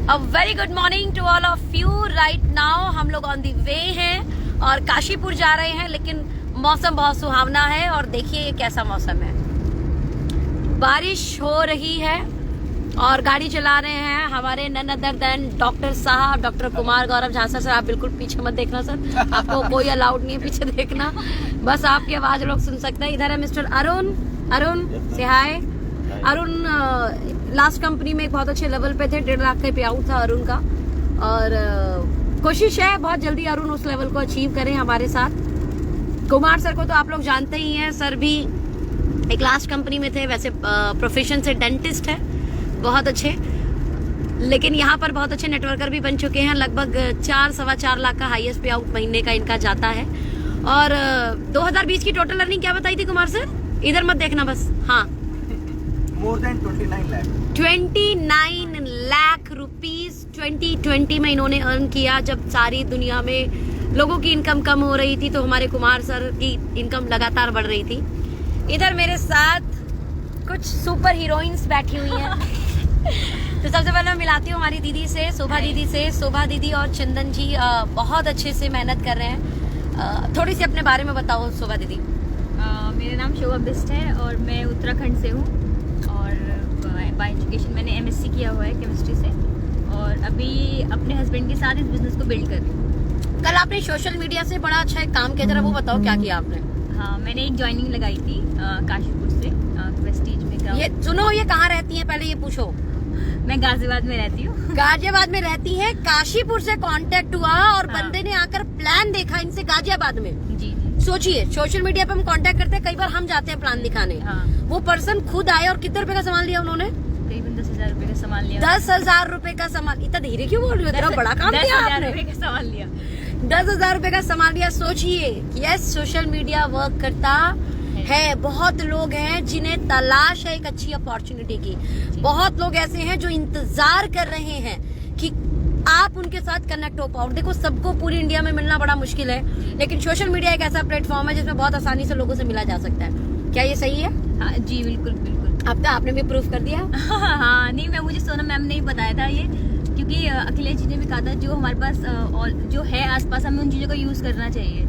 A very good morning to all of you. Right now हम लोग on the वे हैं और काशीपुर जा रहे हैं, लेकिन मौसम बहुत सुहावना है और देखिए ये कैसा मौसम है। बारिश हो रही है और गाड़ी चला रहे हैं हमारे नन अदर देन डॉक्टर साहब, डॉक्टर कुमार गौरव झांसा सर। आप बिल्कुल पीछे मत देखना सर, आपको कोई अलाउड नहीं है पीछे देखना, बस आपकी आवाज लोग सुन सकते हैं। इधर है मिस्टर अरुण। अरुण से हाय। अरुण लास्ट कंपनी में एक बहुत अच्छे लेवल पे थे, 1.5 लाख का पे आउट था अरुण का, और कोशिश है बहुत जल्दी अरुण उस लेवल को अचीव करें हमारे साथ। कुमार सर को तो आप लोग जानते ही हैं, सर भी एक लास्ट कंपनी में थे, वैसे प्रोफेशन से डेंटिस्ट है, बहुत अच्छे, लेकिन यहाँ पर बहुत अच्छे नेटवर्कर भी बन चुके हैं। लगभग 4-4.25 लाख का हाईएस्ट पे आउट महीने का इनका जाता है। और 2020 की टोटल अर्निंग क्या बताई थी कुमार सर? इधर मत देखना बस। हाँ, more than 29 lakh 29 lakh rupees 2020 में इन्होंने अर्न किया। जब सारी दुनिया में लोगों की इनकम कम हो रही थी तो हमारे कुमार सर की इनकम लगातार बढ़ रही थी। इधर मेरे साथ कुछ सुपर हीरोइंस बैठी हुई हैं। तो सबसे पहले मैं मिलाती हूँ हमारी दीदी से, शोभा दीदी से। शोभा दीदी और चंदन जी बहुत अच्छे से मेहनत कर रहे हैं। थोड़ी सी अपने बारे में बताओ शोभा दीदी। मेरा नाम शोभा बिस्ट है और मैं उत्तराखंड से हूँ और बाय एजुकेशन मैंने एमएससी किया हुआ है केमिस्ट्री से, और अभी अपने हस्बैंड के साथ इस बिजनेस को बिल्ड कर रही हूँ। कल आपने सोशल मीडिया से बड़ा अच्छा एक काम किया, जरा वो बताओ क्या किया आपने? हाँ, मैंने एक ज्वाइनिंग लगाई थी काशीपुर से, प्रेस्टीज में। ये सुनो, ये कहाँ रहती हैं पहले ये पूछो। मैं गाजियाबाद में रहती हूँ। गाजियाबाद में रहती है, काशीपुर से कांटेक्ट हुआ और बंदे ने आकर प्लान देखा इनसे गाजियाबाद में। जी। सोचिए, सोशल मीडिया पे हम कांटेक्ट करते हैं, कई बार हम जाते हैं प्लान दिखाने। हाँ। वो पर्सन खुद आए और कितने रुपए का सामान लिया उन्होंने? करीबन 10,000 रुपए का सामान लिया। 10,000 रुपए का सामान। इतना धीरे क्यों बोल रही हो? तेरा बड़ा काम किया 10,000 आपने। रुपए का सामान लिया। 10,000 रुपए का सामान लिया। सोचिए, यस सोशल मीडिया वर्क करता है। बहुत लोग हैं जिन्हें तलाश है एक अच्छी अपॉर्चुनिटी की। बहुत लोग ऐसे हैं जो इंतजार कर रहे हैं कि आप उनके साथ कनेक्ट हो पाओ। देखो, सबको पूरी इंडिया में मिलना बड़ा मुश्किल है, लेकिन सोशल मीडिया एक ऐसा प्लेटफॉर्म है जिसमें बहुत आसानी से लोगों से मिला जा सकता है। क्या ये सही है? हाँ जी, बिल्कुल बिल्कुल। अब तो आपने भी प्रूफ कर दिया। हाँ, नहीं, मुझे सोनम मैम ने ही बताया था ये, क्योंकि अखिलेश जी ने भी कहा था जो हमारे पास जो है आसपास, हमें उन चीज़ों का यूज़ करना चाहिए।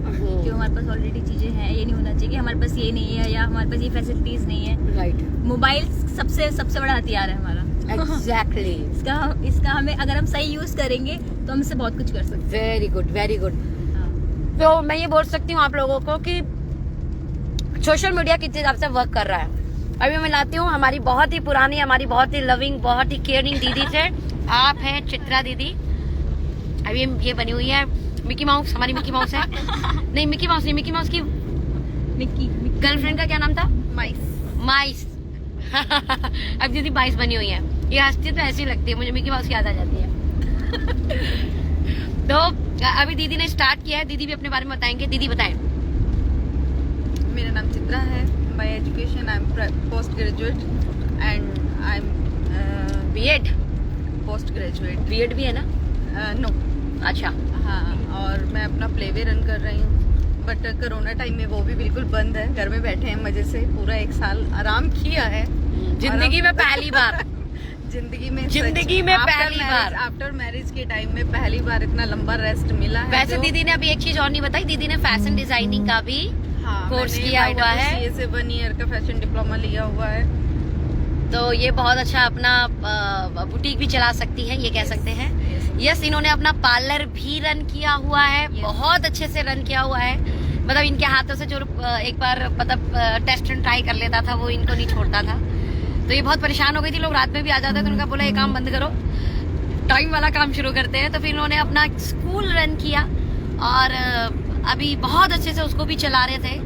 जो हमारे पास ऑलरेडी चीज़ें हैं, ये नहीं होना चाहिए कि हमारे पास ये नहीं है या हमारे पास ये फैसिलिटीज नहीं है। राइट। मोबाइल सबसे बड़ा हथियार है हमारा। एग्जैक्टली। इसका हमें अगर हम सही यूज़ करेंगे तो हम इससे बहुत कुछ कर सकते हैं। Very good, very good. तो मैं ये बोल सकती हूँ आप लोगों को कि सोशल मीडिया किस हिसाब से वर्क कर रहा है। अभी मैं मिलाती हूँ हमारी बहुत ही पुरानी, हमारी बहुत ही लविंग, बहुत ही केयरिंग दीदी से। आप हैं चित्रा दीदी। अभी ये बनी हुई है मिकी माउस, हमारी मिकी माउस है। नहीं, मिकी माउस नहीं, मिकी माउस की मिक्की गर्लफ्रेंड का क्या नाम था? माइस। अब दीदी माइस बनी हुई है। ये हंसती तो ऐसी लगती है, मुझे मिकी माउस की याद आ जाती है। तो अभी दीदी ने स्टार्ट किया है, दीदी भी अपने बारे में बताएंगे। दीदी बताएं। मेरा नाम चित्रा है। By education I am post graduate and I am BEd. Post graduate. BEd भी है ना? नो। अच्छा। हाँ, और मैं अपना प्लेवे रन कर रही हूँ, बट कोरोना टाइम में वो भी बिल्कुल बंद है। घर में बैठे हैं मजे से, पूरा 1 साल आराम किया है जिंदगी में पहली बार। जिंदगी में पहली बार आफ्टर मैरिज के टाइम में पहली बार इतना लंबा रेस्ट मिला है। वैसे दीदी ने अभी एक चीज और नहीं बताई, दीदी ने फैशन डिजाइनिंग का भी कोर्स किया हुआ है। CA से 1 ईयर का फैशन डिप्लोमा लिया हुआ है। तो ये बहुत अच्छा अपना बुटीक भी चला सकती है, ये कह सकते हैं। यस, इन्होंने अपना पार्लर भी रन किया हुआ है, बहुत अच्छे से रन किया हुआ है। मतलब इनके हाथों से जो एक बार मतलब टेस्ट एंड ट्राई कर लेता था वो इनको नहीं छोड़ता था। तो ये बहुत परेशान हो गई थी, लोग रात में भी आ जाते थे, तो उनका बोला ये काम बंद करो, टाइम वाला काम शुरू करते हैं। तो फिर इन्होंने अपना स्कूल रन किया और अभी बहुत अच्छे से उसको भी चला रहे थे।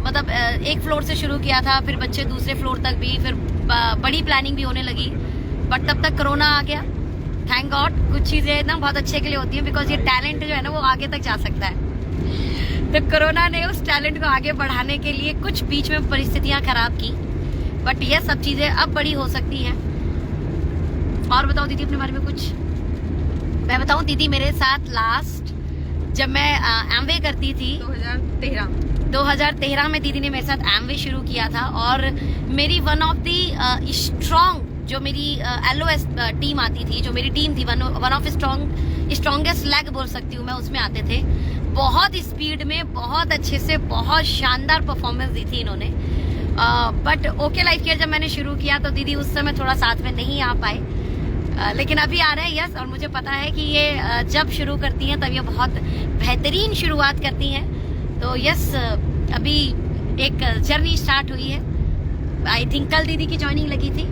मतलब 1 फ्लोर से शुरू किया था, फिर बच्चे दूसरे फ्लोर तक भी, फिर बड़ी प्लानिंग भी होने लगी, बट तब तक कोरोना आ गया। थैंक गॉड, कुछ चीजें ना बहुत अच्छे के लिए होती है, बिकॉज ये टैलेंट जो है ना वो आगे तक जा सकता है। तो कोरोना ने उस टैलेंट को आगे बढ़ाने के लिए कुछ बीच में परिस्थितियां खराब की, बट ये सब चीजें अब बड़ी हो सकती हैं। और बताओ दीदी अपने बारे में कुछ। मैं बताऊं दीदी, मेरे साथ लास्ट जब मैं एमवे करती थी 2013 में दीदी ने मेरे साथ एमवे शुरू किया था, और मेरी वन ऑफ दी स्ट्रॉन्ग जो मेरी LOS टीम आती थी, जो मेरी टीम थी, वन ऑफ स्ट्रॉन्गेस्ट लेग बोल सकती हूँ मैं, उसमें आते थे। बहुत स्पीड में, बहुत अच्छे से, बहुत शानदार परफॉर्मेंस दी थी इन्होंने। बट ओके लाइफ केयर जब मैंने शुरू किया तो दीदी उस समय थोड़ा साथ में नहीं आ पाए, लेकिन अभी आ रहे हैं। यस, और मुझे पता है कि ये जब शुरू करती हैं तब ये बहुत बेहतरीन शुरुआत करती हैं। तो यस, अभी एक जर्नी स्टार्ट हुई है। आई थिंक कल दीदी की ज्वाइनिंग लगी थी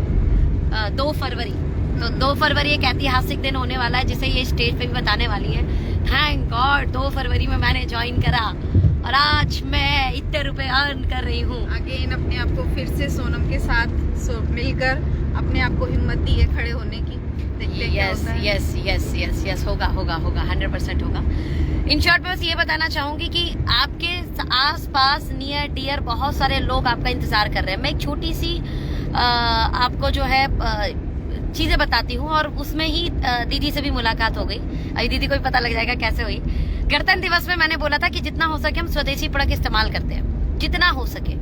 2 फरवरी। तो 2 फरवरी एक ऐतिहासिक दिन होने वाला है, जिसे ये स्टेज पे भी बताने वाली है। थैंक गॉड 2 फरवरी में मैंने ज्वाइन करा और आज मैं इतने रुपए अर्न कर रही हूँ। अगेन अपने आप को फिर से सोनम के साथ मिलकर अपने आप को हिम्मत दी है खड़े होने की। देखते हैं क्या यस होता है। यस यस यस यस, होगा 100% होगा। इन शॉर्ट में बस ये बताना चाहूंगी कि आपके आसपास नियर डियर बहुत सारे लोग आपका इंतजार कर रहे हैं। मैं एक छोटी सी आपको जो है चीजें बताती हूँ, और उसमें ही दीदी से भी मुलाकात हो गई। अभी दीदी को भी पता लग जाएगा कैसे हुई। गणतंत्र दिवस में मैंने बोला था कि जितना हो सके हम स्वदेशी प्रोडक्ट इस्तेमाल करते हैं, जितना हो सके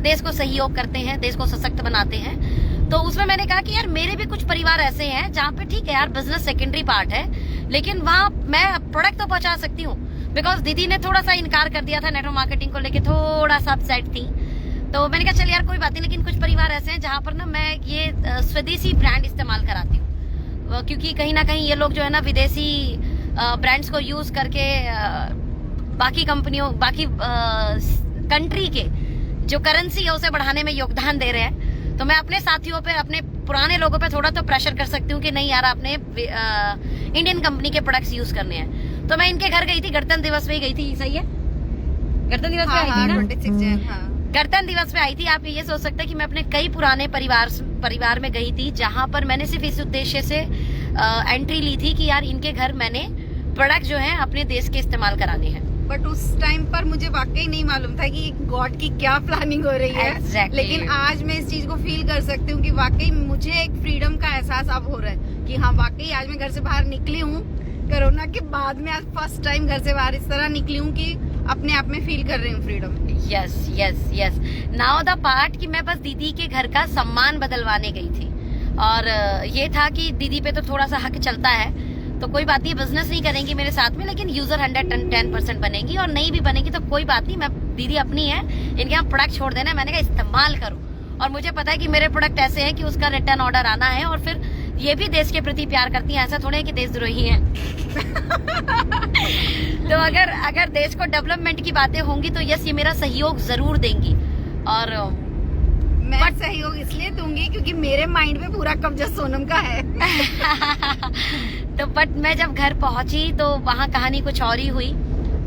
देश को सहयोग करते हैं, देश को सशक्त बनाते हैं। तो उसमें मैंने कहा कि यार मेरे भी कुछ परिवार ऐसे हैं जहाँ पे ठीक है यार, बिजनेस सेकेंडरी पार्ट है, लेकिन वहाँ मैं प्रोडक्ट तो पहुंचा सकती हूँ। बिकॉज दीदी ने थोड़ा सा इनकार कर दिया था, नेटवर्क मार्केटिंग को लेके थोड़ा सा अपसेट थी। तो मैंने कहा चल यार कोई बात नहीं, लेकिन कुछ परिवार ऐसे हैं जहाँ पर ना मैं ये स्वदेशी ब्रांड इस्तेमाल कराती हूँ, क्योंकि कहीं ना कहीं ये लोग जो है ना विदेशी ब्रांड्स को यूज करके बाकी कंपनियों, बाकी कंट्री के जो करेंसी है उसे बढ़ाने में योगदान दे रहे हैं। तो मैं अपने साथियों पे, अपने पुराने लोगों पे थोड़ा तो प्रेशर कर सकती हूँ कि नहीं यार, आपने इंडियन कंपनी के प्रोडक्ट्स यूज करने हैं। तो मैं इनके घर गई थी, गणतंत्र दिवस पे गई थी। सही है, गणतंत्र दिवस पे आई थी ना? 26 जैन, हाँ। गणतंत्र दिवस पे आई थी। आप ये सोच सकते हैं कि मैं अपने कई पुराने परिवार में गई थी, जहां पर मैंने सिर्फ इस उद्देश्य से एंट्री ली थी कि यार इनके घर मैंने प्रोडक्ट जो है अपने देश के इस्तेमाल कराने हैं। बट उस टाइम पर मुझे वाकई नहीं मालूम था कि गॉड की क्या प्लानिंग हो रही है। Exactly. लेकिन आज मैं इस चीज को फील कर सकती हूँ कि वाकई मुझे एक फ्रीडम का एहसास अब हो रहा है कि हाँ वाकई आज मैं घर से बाहर निकली हूँ। कोरोना के बाद में आज फर्स्ट टाइम घर से बाहर इस तरह निकली हूँ कि अपने आप में फील कर रही हूँ freedom. Yes yes yes. Now the part कि मैं बस दीदी के घर का सम्मान बदलवाने गई थी, और ये था कि दीदी पे तो थोड़ा सा हक चलता है, तो कोई बात नहीं, बिजनेस नहीं करेंगी मेरे साथ में, लेकिन यूजर 110% बनेगी, और नहीं भी बनेगी तो कोई बात नहीं, मैं दीदी अपनी है, इनके यहाँ प्रोडक्ट छोड़ देना है। मैंने कहा इस्तेमाल करो, और मुझे पता है कि मेरे प्रोडक्ट ऐसे हैं कि उसका रिटर्न ऑर्डर आना है, और फिर ये भी देश के प्रति प्यार करती हैं, ऐसा थोड़ा है कि देशद्रोही हैं। तो अगर देश को डेवलपमेंट की बातें होंगी तो यस, ये मेरा सहयोग जरूर देंगी। और मैं सहयोग इसलिए दूंगी क्योंकि मेरे माइंड में पूरा कब्जा सोनम का है। तो बट मैं जब घर पहुंची तो वहाँ कहानी कुछ और ही हुई,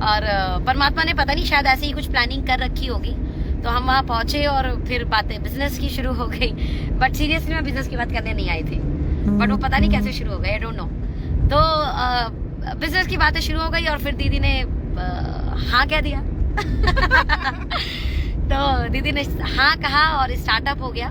और परमात्मा ने पता नहीं शायद ऐसे ही कुछ प्लानिंग कर रखी होगी। तो हम वहाँ पहुंचे और फिर बातें बिजनेस की शुरू हो गई। बट सीरियसली मैं बिजनेस की बात करने नहीं आई थी, बट वो पता नहीं कैसे शुरू हो गई, आई डोंट नो। तो बिजनेस की बातें शुरू हो गई और फिर दीदी ने हाँ कह दिया। तो दीदी ने हाँ कहा और स्टार्टअप हो गया।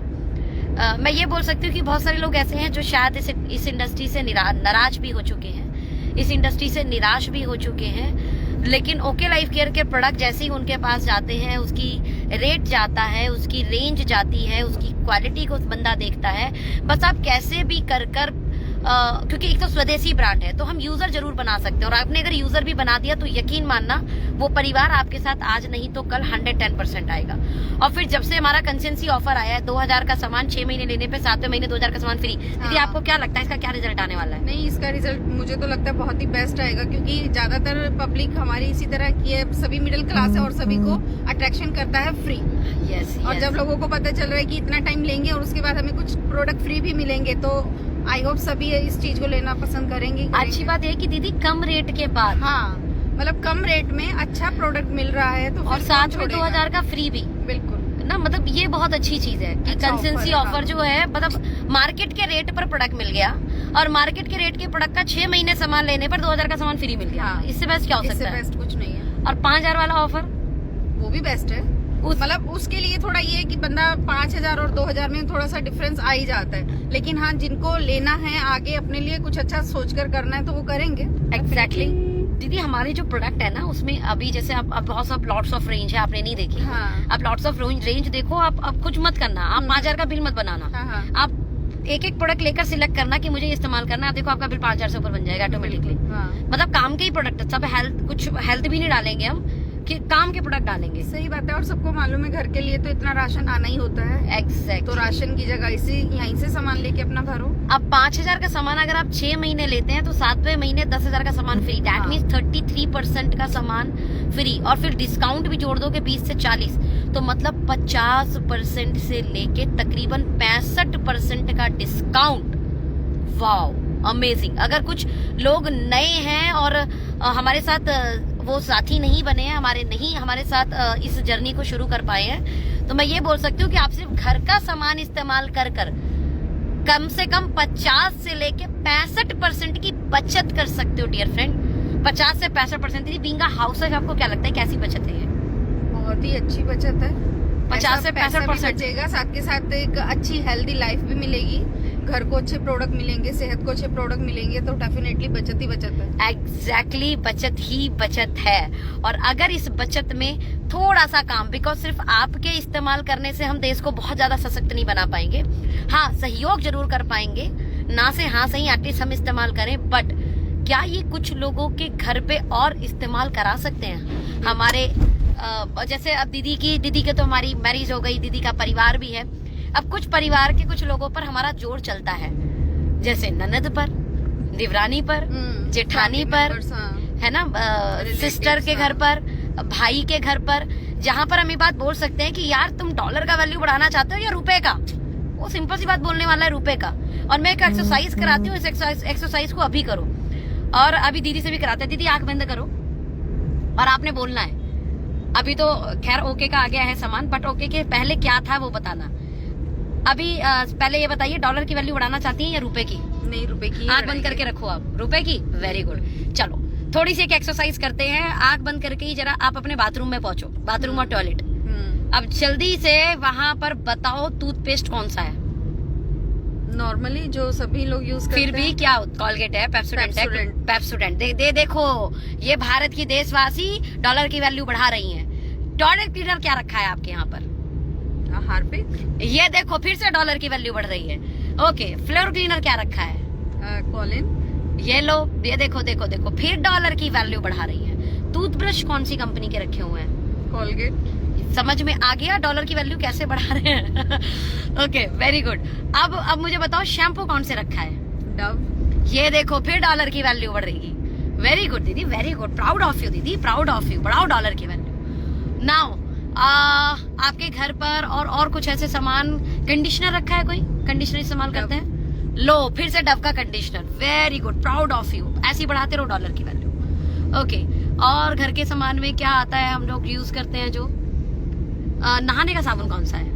मैं ये बोल सकती हूँ कि बहुत सारे लोग ऐसे हैं जो शायद इस इंडस्ट्री से नाराज भी हो चुके हैं, इस इंडस्ट्री से निराश भी हो चुके हैं, लेकिन ओके लाइफ केयर के प्रोडक्ट जैसे ही उनके पास जाते हैं, उसकी रेट जाता है, उसकी रेंज जाती है, उसकी क्वालिटी को बंदा देखता है, बस आप कैसे भी कर क्योंकि एक तो स्वदेशी ब्रांड है तो हम यूजर जरूर बना सकते हैं, और आपने अगर यूजर भी बना दिया तो यकीन मानना वो परिवार आपके साथ आज नहीं तो कल 110% आएगा। और फिर जब से हमारा कंसेंसी ऑफर आया है 2000 का सामान 6 महीने लेने पे 7वें महीने 2000 का सामान फ्री, दीदी आपको क्या लगता है इसका क्या रिजल्ट आने वाला है? नहीं, इसका रिजल्ट मुझे तो लगता है बहुत ही बेस्ट आएगा, क्योंकि ज्यादातर पब्लिक हमारी इसी तरह की है, सभी मिडिल क्लास है और सभी को अट्रैक्शन करता है फ्री। यस। और जब लोगों को पता चल रहा है कि इतना टाइम लेंगे और उसके बाद हमें कुछ प्रोडक्ट फ्री भी मिलेंगे, तो आई होप सभी इस चीज को लेना पसंद करेंगे। अच्छी बात है कि दीदी कम रेट के बाद, हाँ मतलब कम रेट में अच्छा प्रोडक्ट मिल रहा है, तो और साथ में 2000 का फ्री भी, बिल्कुल ना, मतलब ये बहुत अच्छी चीज है कि अच्छा कंसेंसी offer, ऑफर जो है, मतलब मार्केट के रेट पर प्रोडक्ट मिल गया, और मार्केट के रेट के प्रोडक्ट का 6 महीने सामान लेने पर 2000 का सामान फ्री मिल गया। हाँ, इससे बेस्ट क्या हो इससे सकता है? बेस्ट कुछ नहीं है। और 5000 वाला ऑफर वो भी बेस्ट है, मतलब उसके लिए थोड़ा ये है कि बंदा 5000 और 2000 में थोड़ा सा डिफरेंस आ ही जाता है, लेकिन हाँ जिनको लेना है आगे अपने लिए कुछ अच्छा सोचकर करना है तो वो करेंगे। एग्जैक्टली। दीदी हमारे जो प्रोडक्ट है ना उसमें अभी जैसे आप बहुत सब लॉट्स ऑफ रेंज है, आपने नहीं देखी। हाँ। आप लॉट्स ऑफ रेंज देखो, आप कुछ मत करना, आप 5000 का बिल मत बनाना। हाँ, हाँ। आप एक एक प्रोडक्ट लेकर सिलेक्ट करना कि मुझे ये इस्तेमाल करना है। आप देखो आपका बिल 5,000 से ऊपर बन जाएगा ऑटोमेटिकली। हाँ। मतलब काम के ही प्रोडक्ट, सब हेल्थ, कुछ हेल्थ भी नहीं डालेंगे हम, कि काम के प्रोडक्ट डालेंगे। सही बात है। और सबको मालूम है घर के लिए तो इतना राशन आना ही होता है। एग्जैक्ट। तो राशन की जगह इसी यहीं से सामान लेके अपना भरो। अब 5,000 का सामान अगर आप 6 महीने लेते हैं तो 7वें महीने 10,000 का सामान फ्री। दैट मीन्स 33% का सामान फ्री, और फिर डिस्काउंट भी जोड़ दो के 20 से 40, तो मतलब 50% से लेके तकरीबन 65% का डिस्काउंट। Wow, amazing. अगर कुछ लोग नए हैं और हमारे साथ वो साथी नहीं बने हैं, हमारे साथ इस जर्नी को शुरू कर पाए हैं, तो मैं ये बोल सकती हूँ कि आप सिर्फ घर का सामान इस्तेमाल कर कम से कम 50 से लेके 65% की बचत कर सकते हो डियर फ्रेंड। 50 से 65%। बीइंग अ हाउस वाइफ आपको क्या लगता है कैसी बचत है ये? बहुत ही अच्छी बचत है। 50 से पैसा भी 65% बचेगा, साथ के साथ एक अच्छी हेल्दी लाइफ भी मिलेगी, घर को अच्छे प्रोडक्ट मिलेंगे, सेहत को अच्छे प्रोडक्ट मिलेंगे, तो डेफिनेटली बचत ही बचत है। एग्जैक्टली, बचत ही बचत है। और अगर इस बचत में थोड़ा सा काम, बिकॉज सिर्फ आपके इस्तेमाल करने से हम देश को बहुत ज्यादा सशक्त नहीं बना पाएंगे, हाँ सहयोग जरूर कर पाएंगे, ना से हाँ सही एटलीस्ट हम इस्तेमाल करें, बट क्या ये कुछ लोगों के घर पे और इस्तेमाल करा सकते हैं? हमारे जैसे अब दीदी के तो हमारी मैरिज हो गई, दीदी का परिवार भी है। अब कुछ परिवार के कुछ लोगों पर हमारा जोर चलता है, जैसे ननद पर, देवरानी पर, जेठानी पर, है ना, सिस्टर के घर पर, भाई के घर पर, जहां पर हम ये बात बोल सकते हैं कि यार तुम डॉलर का वैल्यू बढ़ाना चाहते हो या रुपए का? वो सिंपल सी बात बोलने वाला है, रुपए का। और मैं एक एक्सरसाइज कराती हूँ, इस एक्सरसाइज को अभी करो, और अभी दीदी से भी कराते हैं। दीदी आंख बंद करो और आपने बोलना है। अभी तो खैर ओके का आ गया है सामान, बट ओके के पहले क्या था वो बताना। अभी पहले ये बताइए, डॉलर की वैल्यू बढ़ाना चाहती हैं या रुपए की? नहीं, रुपए की। आंख बंद करके रखो आप। रुपए की? Very good. चलो थोड़ी सी एक एक्सरसाइज करते हैं। आंख बंद करके ही जरा आप अपने बाथरूम में पहुंचो, बाथरूम और टॉयलेट। अब जल्दी से वहां पर बताओ टूथपेस्ट कौन सा है? नॉर्मली जो सभी लोग यूज करते हैं। फिर भी क्या? कॉलगेट है, पेप्सोडेंट है, पेप्सोडेंट। देखो ये भारत की देशवासी डॉलर की वैल्यू बढ़ा रही हैं। टॉयलेट क्लीनर क्या रखा है आपके यहाँ पर? हार्पिक। ये देखो फिर से डॉलर की वैल्यू बढ़ रही है। ओके, फ्लोर क्लीनर क्या रखा है? कॉलिन। ये लो, ये देखो फिर डॉलर की वैल्यू बढ़ा रही है। टूथब्रश कौन सी कंपनी के रखे हुए हैं? कॉलगेट। समझ में आ गया डॉलर की वैल्यू कैसे बढ़ा रहे हैं? Okay, very good. अब मुझे बताओ शैम्पू कौन से रखा है? डव। ये देखो फिर डॉलर की वैल्यू बढ़ रही है। वेरी गुड दीदी, very good, proud of you दीदी, प्राउड ऑफ यू। बढ़ाओ डॉलर की वैल्यू। नाउ आपके घर पर और कुछ ऐसे सामान, कंडीशनर रखा है? कोई कंडीशनर इस्तेमाल करते हैं? लो फिर से डव का conditioner. Very good, proud of you. ऐसे ही बढ़ाते रहो डॉलर की वैल्यू। ओके, और घर के सामान में क्या आता है हम लोग यूज करते हैं जो? नहाने का साबुन कौन सा है?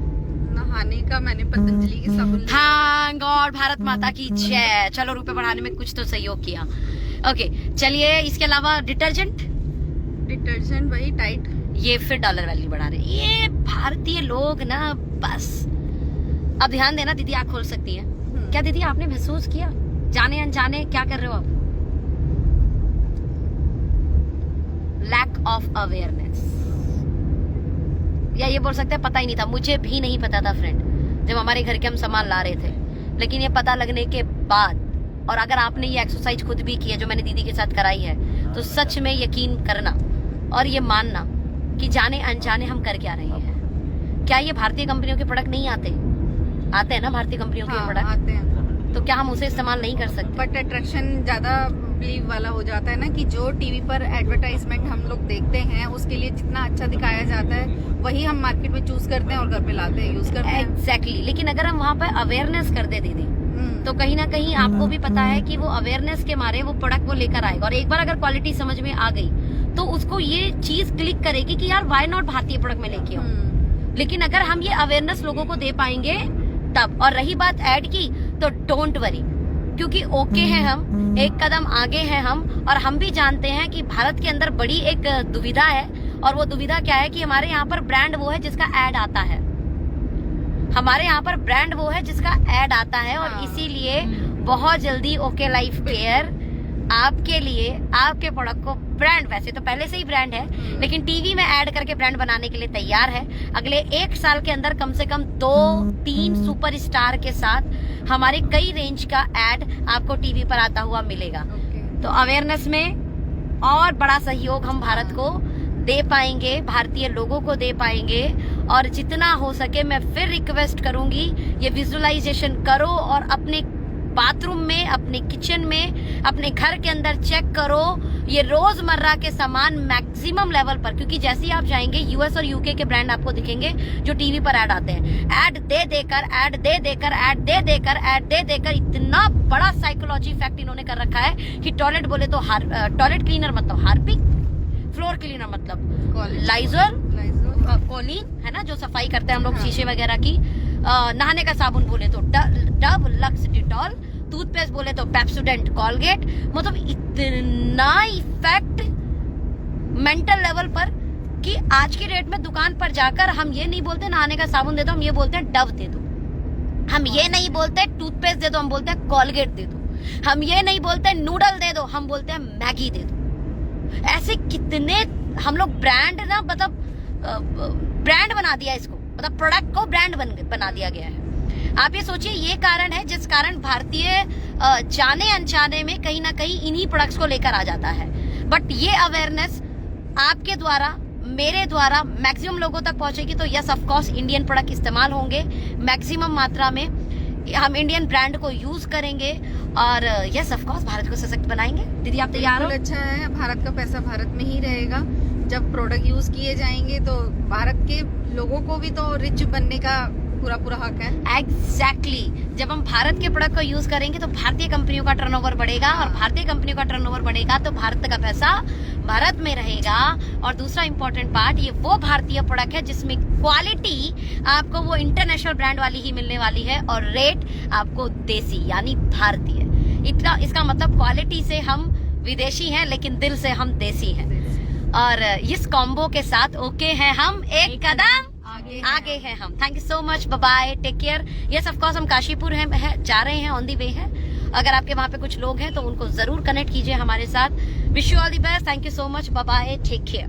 नहाने का मैंने पतंजलि की साबुन। थैंक गॉड, भारत माता की जय। चलो रुपए बढ़ाने में कुछ तो सहयोग किया। ओके चलिए, इसके अलावा डिटर्जेंट वही टाइट। ये फिर डॉलर वैल्यू बढ़ा रहे। ये भारतीय लोग ना बस। अब ध्यान देना, दीदी आँख खोल सकती है क्या? दीदी आपने महसूस किया जाने अनजाने क्या कर रहे हो आप? लैक ऑफ अवेयरनेस, या ये बोल सकते हैं पता ही नहीं था। मुझे भी नहीं पता था फ्रेंड, जब हमारे घर के हम सामान ला रहे थे, लेकिन ये पता लगने के बाद, और अगर आपने ये एक्सरसाइज खुद भी की है जो मैंने दीदी के साथ कराई है, तो सच में यकीन करना और ये मानना कि जाने अनजाने हम कर क्या रहे हैं। क्या ये भारतीय कंपनियों के प्रोडक्ट नहीं आते हैं ना भारतीय कंपनियों के प्रोडक्ट आते हैं, तो क्या हम उसे इस्तेमाल नहीं कर सकते? बट अट्रैक्शन ज्यादा बिलीव वाला हो जाता है ना, कि जो टीवी पर एडवर्टाइजमेंट हम लोग देखते हैं उसके लिए जितना अच्छा दिखाया जाता है वही हम मार्केट में चूज करते हैं और घर पे लाते हैं, यूज करते हैं। एग्जैक्टली। लेकिन अगर हम वहाँ पर अवेयरनेस कर दे दीदी, तो कहीं ना कहीं आपको भी पता है कि वो अवेयरनेस के मारे वो प्रोडक्ट वो लेकर आएगा, और एक बार अगर क्वालिटी समझ में आ गई तो उसको ये चीज क्लिक करेगी कि यार व्हाई नॉट भारतीय प्रोडक्ट में लेके आऊं। लेकिन अगर हम ये अवेयरनेस लोगों को दे पाएंगे तब। और रही बात ऐड की, तो डोंट वरी, क्योंकि ओके हैं हम, एक कदम आगे हैं हम, और हम भी जानते हैं कि भारत के अंदर बड़ी एक दुविधा है, और वो दुविधा क्या है कि हमारे यहाँ पर ब्रांड वो है जिसका एड आता है। हमारे यहाँ पर ब्रांड वो है जिसका एड आता है, और इसीलिए बहुत जल्दी ओके लाइफ केयर आपके लिए आपके प्रोडक्ट को ब्रांड, वैसे तो पहले से ही ब्रांड है, लेकिन टीवी में ऐड करके ब्रांड बनाने के लिए तैयार है। अगले 1 साल के अंदर कम से कम 2-3 सुपरस्टार के साथ हमारे कई रेंज का ऐड आपको टीवी पर आता हुआ मिलेगा। तो अवेयरनेस में और बड़ा सहयोग हम भारत को दे पाएंगे, भारतीय लोगों को दे पाएंगे। और जितना हो सके मैं फिर रिक्वेस्ट करूंगी, ये विजुअलाइजेशन करो और अपने बाथरूम में, अपने किचन में, अपने घर के अंदर चेक करो ये रोजमर्रा के सामान मैक्सिमम लेवल पर, क्योंकि जैसे ही आप जाएंगे यूएस और यूके के ब्रांड आपको दिखेंगे जो टीवी पर ऐड आते हैं। ऐड दे देकर इतना बड़ा साइकोलॉजी इफेक्ट इन्होंने कर रखा है कि टॉयलेट बोले तो टॉयलेट क्लीनर मतलब हार्पिक, फ्लोर क्लीनर मतलब लाइजोल, कोलिन है ना जो सफाई करते हैं हम लोग शीशे वगैरह की, नहाने का साबुन बोले तो डव, लक्स, डिटॉल, टूथपेस्ट बोले तो पेप्सोडेंट, कॉलगेट। मतलब इतना इफेक्ट मेंटल लेवल पर कि आज की डेट में दुकान पर जाकर हम ये नहीं बोलते नहाने का साबुन दे दो, हम ये बोलते हैं डव दे दो। हम ये नहीं बोलते टूथपेस्ट दे दो, हम बोलते हैं कॉलगेट दे दो। हम ये नहीं बोलते नूडल दे दो, हम बोलते हैं मैगी दे दो। ऐसे कितने हम लोग ब्रांड ना, मतलब ब्रांड बना दिया इसको, मतलब प्रोडक्ट को ब्रांड बना दिया गया है। आप ये सोचिए, ये कारण है जिस कारण भारतीय जाने अनजाने में कहीं ना कहीं इन्हीं प्रोडक्ट्स को लेकर आ जाता है। बट ये अवेयरनेस आपके द्वारा, मेरे द्वारा मैक्सिमम लोगों तक पहुंचेगी तो yes of course Indian product इस्तेमाल होंगे मैक्सिमम मात्रा में। हम इंडियन ब्रांड को यूज करेंगे और यस ऑफ कोर्स भारत को सशक्त बनाएंगे। दीदी आप तैयार हो? अच्छा है, भारत का पैसा भारत में ही रहेगा। जब प्रोडक्ट यूज किए जाएंगे तो भारत के लोगों को भी तो रिच बनने का पूरा हक है। एग्जैक्टली जब हम भारत के प्रोडक्ट को यूज करेंगे तो भारतीय कंपनियों का टर्नओवर बढ़ेगा, और भारतीय कंपनियों का टर्नओवर बढ़ेगा तो भारत का पैसा भारत में रहेगा। और दूसरा इंपॉर्टेंट पार्ट, ये वो भारतीय प्रोडक्ट है जिसमें क्वालिटी आपको वो इंटरनेशनल ब्रांड वाली ही मिलने वाली है और रेट आपको देसी यानी भारतीय। इतना इसका मतलब क्वालिटी से हम विदेशी हैं लेकिन दिल से हम देसी हैं। और इस कॉम्बो के साथ ओके हैं हम, एक कदम आगे हैं हम। Thank you so much, bye bye, take care. Yes of course हम काशीपुर हैं, जा रहे हैं, ऑन दी वे हैं। अगर आपके वहाँ पे कुछ लोग हैं तो उनको जरूर कनेक्ट कीजिए हमारे साथ। Wish you all the best, thank you so much, bye bye, take care.